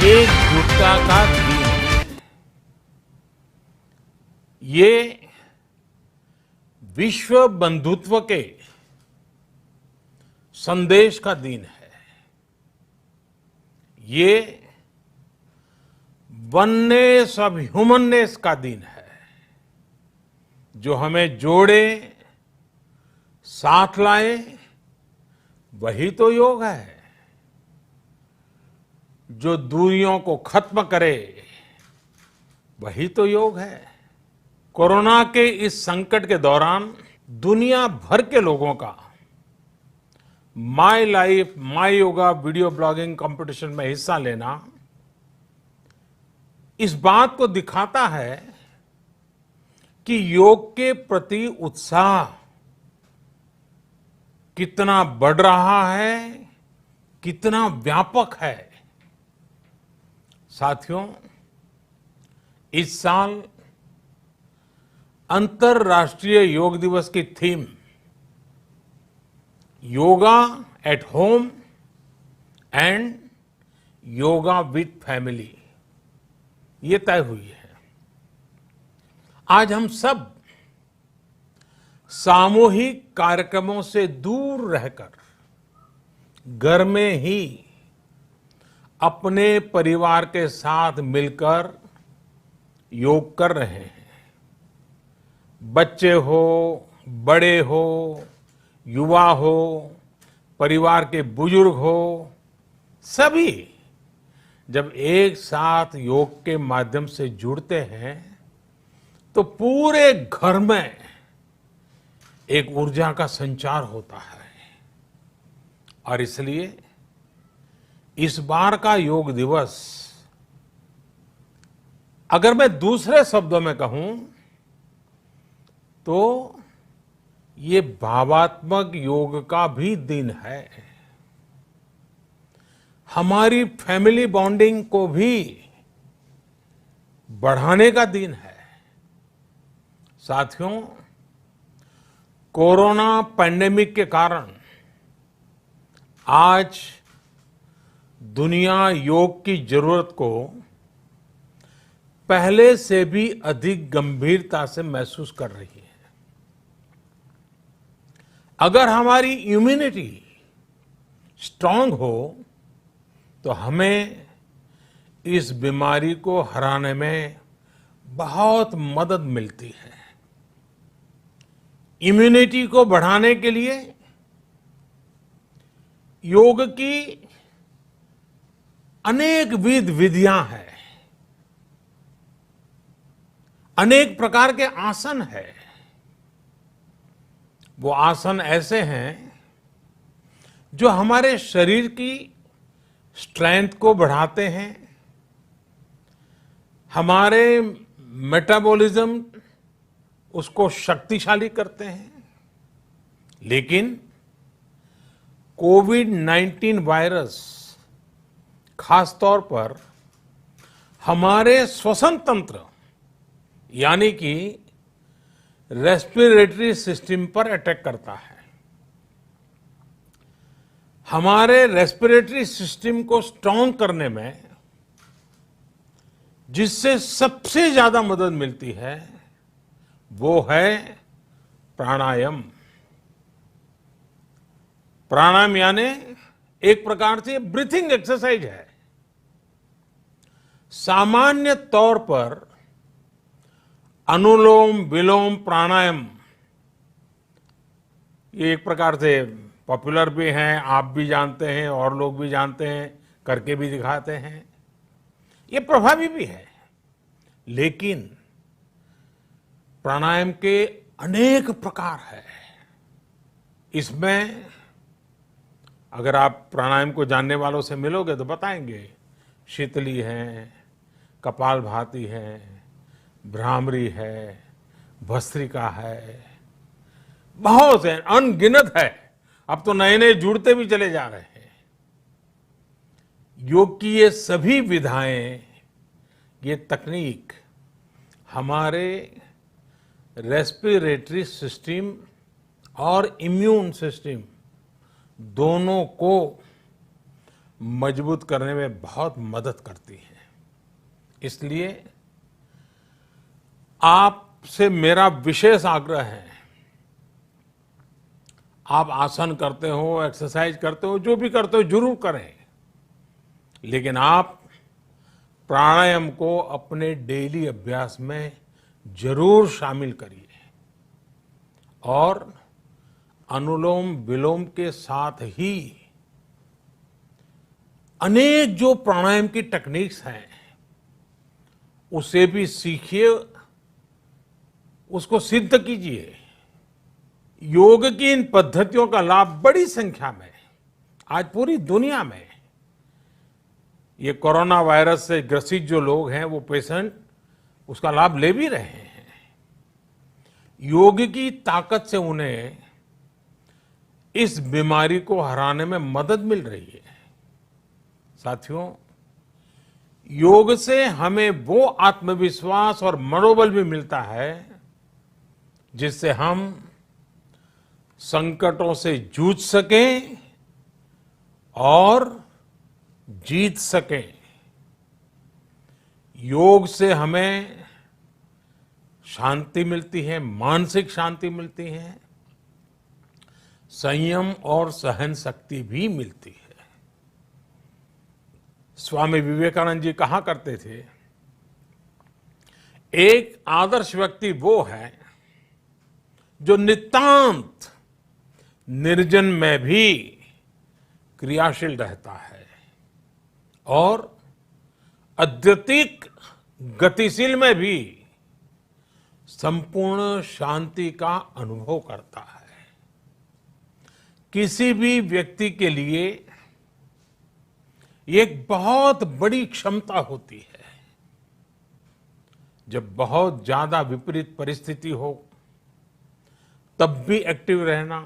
एकजुटता का दिन है। ये विश्व बंधुत्व के संदेश का दिन है। ये वननेस ऑफ ह्यूमननेस का दिन है, जो हमें जोड़े, साथ लाए, वही तो योग है। जो दूरियों को खत्म करे, वही तो योग है। कोरोना के इस संकट के दौरान दुनिया भर के लोगों का my life my yoga video blogging competition में हिस्सा लेना इस बात को दिखाता है कि योग के प्रति उत्साह कितना बढ़ रहा है, कितना व्यापक है। साथियों, इस साल अंतर्राष्ट्रीय योग दिवस की theme yoga at home and yoga with family ये तय हुई है। आज हम सब सामूहिक कार्यक्रमों से दूर रहकर घर में ही अपने परिवार के साथ मिलकर योग कर रहे हैं। बच्चे हो, बड़े हो, युवा हो, परिवार के बुजुर्ग हो, सभी जब एक साथ योग के माध्यम से जुड़ते हैं तो पूरे घर में एक ऊर्जा का संचार होता है। और इसलिए इस बार का योग दिवस, अगर मैं दूसरे शब्दों में कहूं तो ये भावात्मक योग का भी दिन है। हमारी फैमिली बॉन्डिंग को भी बढ़ाने का दिन है। साथियों, कोरोना पैंडेमिक के कारण आज दुनिया योग की जरूरत को पहले से भी अधिक गंभीरता से महसूस कर रही है। अगर हमारी इम्यूनिटी स्ट्रांग हो तो हमें इस बीमारी को हराने में बहुत मदद मिलती है। इम्यूनिटी को बढ़ाने के लिए योग की अनेक विधियां हैं, अनेक प्रकार के आसन हैं। वो आसन ऐसे हैं जो हमारे शरीर की स्ट्रेंथ को बढ़ाते हैं, हमारे मेटाबॉलिज्म उसको शक्तिशाली करते हैं। लेकिन कोविड-19 वायरस खासतौर पर हमारे श्वसन तंत्र यानी कि रेस्पिरेटरी सिस्टम पर अटैक करता है। हमारे रेस्पिरेटरी सिस्टम को स्ट्रांग करने में जिससे सबसे ज्यादा मदद मिलती है वो है प्राणायाम। प्राणायाम यानी एक प्रकार से ब्रीथिंग एक्सरसाइज है। सामान्य तौर पर अनुलोम विलोम प्राणायाम ये एक प्रकार से पॉपुलर भी हैं, आप भी जानते हैं और लोग भी जानते हैं, करके भी दिखाते हैं। ये प्रभावी भी है। लेकिन प्राणायाम के अनेक प्रकार हैं। इसमें अगर आप प्राणायाम को जानने वालों से मिलोगे तो बताएंगे शीतली है, कपालभाति है, भ्रामरी है, भस्त्रिका है, बहुत है, अनगिनत है। अब तो नए नए जुड़ते भी चले जा रहे हैं। योग की ये सभी विधाएं, ये तकनीक हमारे रेस्पिरेटरी सिस्टम और इम्यून सिस्टम दोनों को मजबूत करने में बहुत मदद करती हैं। इसलिए आपसे मेरा विशेष आग्रह है, आप आसन करते हो, एक्सरसाइज करते हो, जो भी करते हो जरूर करें, लेकिन आप प्राणायाम को अपने डेली अभ्यास में जरूर शामिल करिए और अनुलोम विलोम के साथ ही अनेक जो प्राणायाम की टेक्निक्स हैं उसे भी सीखिए, उसको सिद्ध कीजिए। योग की इन पद्धतियों का लाभ बड़ी संख्या में आज पूरी दुनिया में ये कोरोना वायरस से ग्रसित जो लोग हैं वो पेशेंट उसका लाभ ले भी रहे हैं। योग की ताकत से उन्हें इस बीमारी को हराने में मदद मिल रही है। साथियों, योग से हमें वो आत्मविश्वास और मनोबल भी मिलता है जिससे हम संकटों से जूझ सकें और जीत सकें। योग से हमें शांति मिलती है, मानसिक शांति मिलती है, संयम और सहन शक्ति भी मिलती है। स्वामी विवेकानंद जी कहा करते थे, एक आदर्श व्यक्ति वो है जो नितांत निर्जन में भी क्रियाशील रहता है और अत्यधिक गतिशील में भी संपूर्ण शांति का अनुभव करता है। किसी भी व्यक्ति के लिए एक बहुत बड़ी क्षमता होती है, जब बहुत ज्यादा विपरीत परिस्थिति हो तब भी एक्टिव रहना,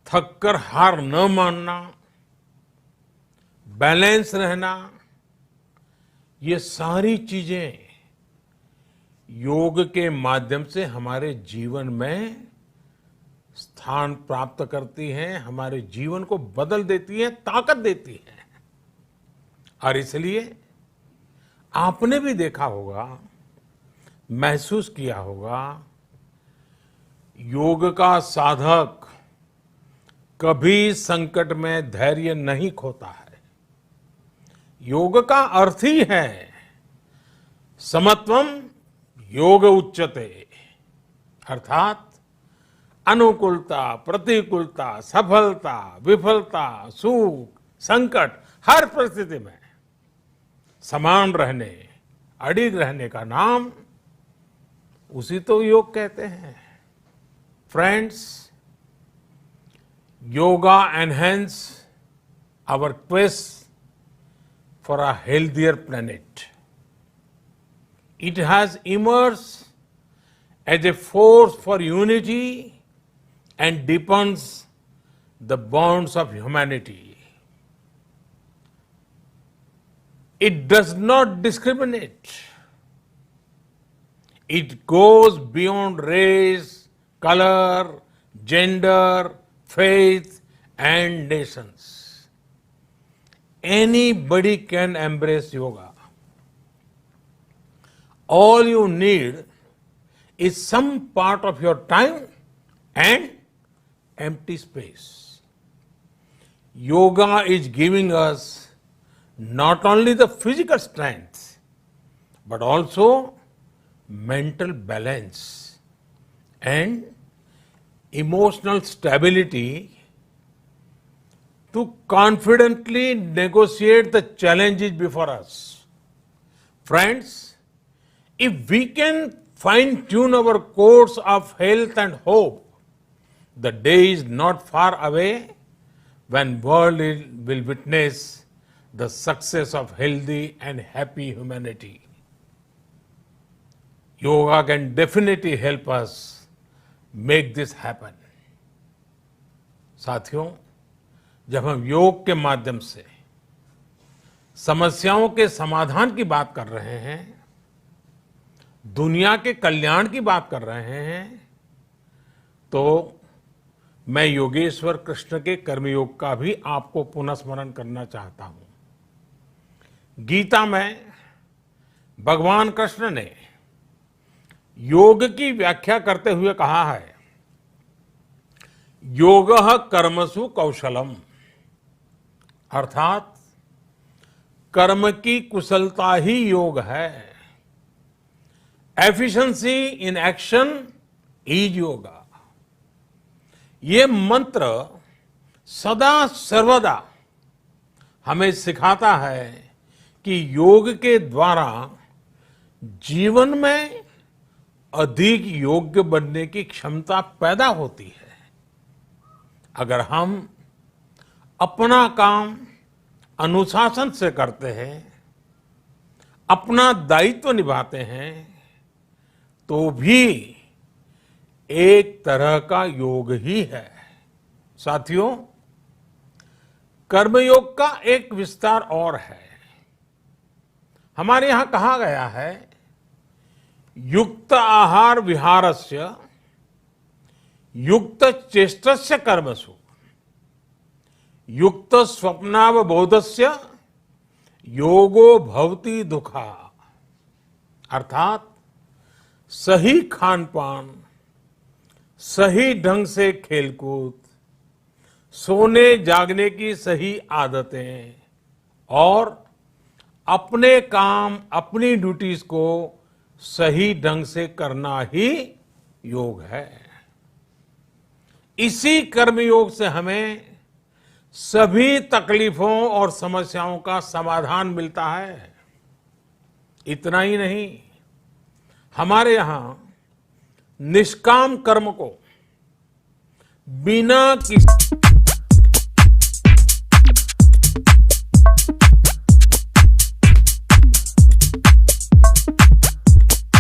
थककर हार न मानना, बैलेंस रहना, ये सारी चीजें योग के माध्यम से हमारे जीवन में स्थान प्राप्त करती हैं, हमारे जीवन को बदल देती हैं, ताकत देती हैं। और इसलिए आपने भी देखा होगा, महसूस किया होगा, योग का साधक कभी संकट में धैर्य नहीं खोता है। योग का अर्थ ही है समत्वम योग उच्यते, अर्थात अनुकूलता, प्रतिकूलता, सफलता, विफलता, सुख, संकट, हर परिस्थिति में समान रहने, अडिग रहने का नाम उसी तो योग कहते हैं। Friends, yoga enhance our quest for a healthier planet. It has emerged as a force for unity and deepens the bonds of humanity. It does not discriminate. It goes beyond race, color, gender, faith, and nations. Anybody can embrace yoga. All you need is some part of your time and empty space. Yoga is giving us not only the physical strength, but also mental balance and emotional stability to confidently negotiate the challenges before us. Friends, if we can fine-tune our course of health and hope, the day is not far away when world will witness the success of healthy and happy humanity. Yoga can definitely help us make this happen. साथियों, जब हम योग के माध्यम से समस्याओं के समाधान की बात कर रहे हैं, दुनिया के कल्याण की बात कर रहे हैं, तो मैं योगेश्वर कृष्ण के कर्मयोग का भी आपको पुनः स्मरण करना चाहता हूं। गीता में भगवान कृष्ण ने योग की व्याख्या करते हुए कहा है, योगः कर्मसु कौशलम, अर्थात कर्म की कुशलता ही योग है। Efficiency in action is yoga. ये मंत्र सदा सर्वदा हमें सिखाता है कि योग के द्वारा जीवन में अधिक योग्य बनने की क्षमता पैदा होती है। अगर हम अपना काम अनुशासन से करते हैं, अपना दायित्व निभाते हैं, तो भी एक तरह का योग ही है। साथियों, कर्मयोग का एक विस्तार और है। हमारे यहां कहा गया है, युक्त आहार विहारस्य युक्त चेष्टस्य कर्मसु युक्त स्वप्नावबोधस्य योगो भवति दुखा। अर्थात सही खान पान, सही ढंग से खेलकूद, सोने जागने की सही आदतें और अपने काम, अपनी ड्यूटीज को सही ढंग से करना ही योग है। इसी कर्मयोग से हमें सभी तकलीफों और समस्याओं का समाधान मिलता है। इतना ही नहीं, हमारे यहां निष्काम कर्म को बिना किसी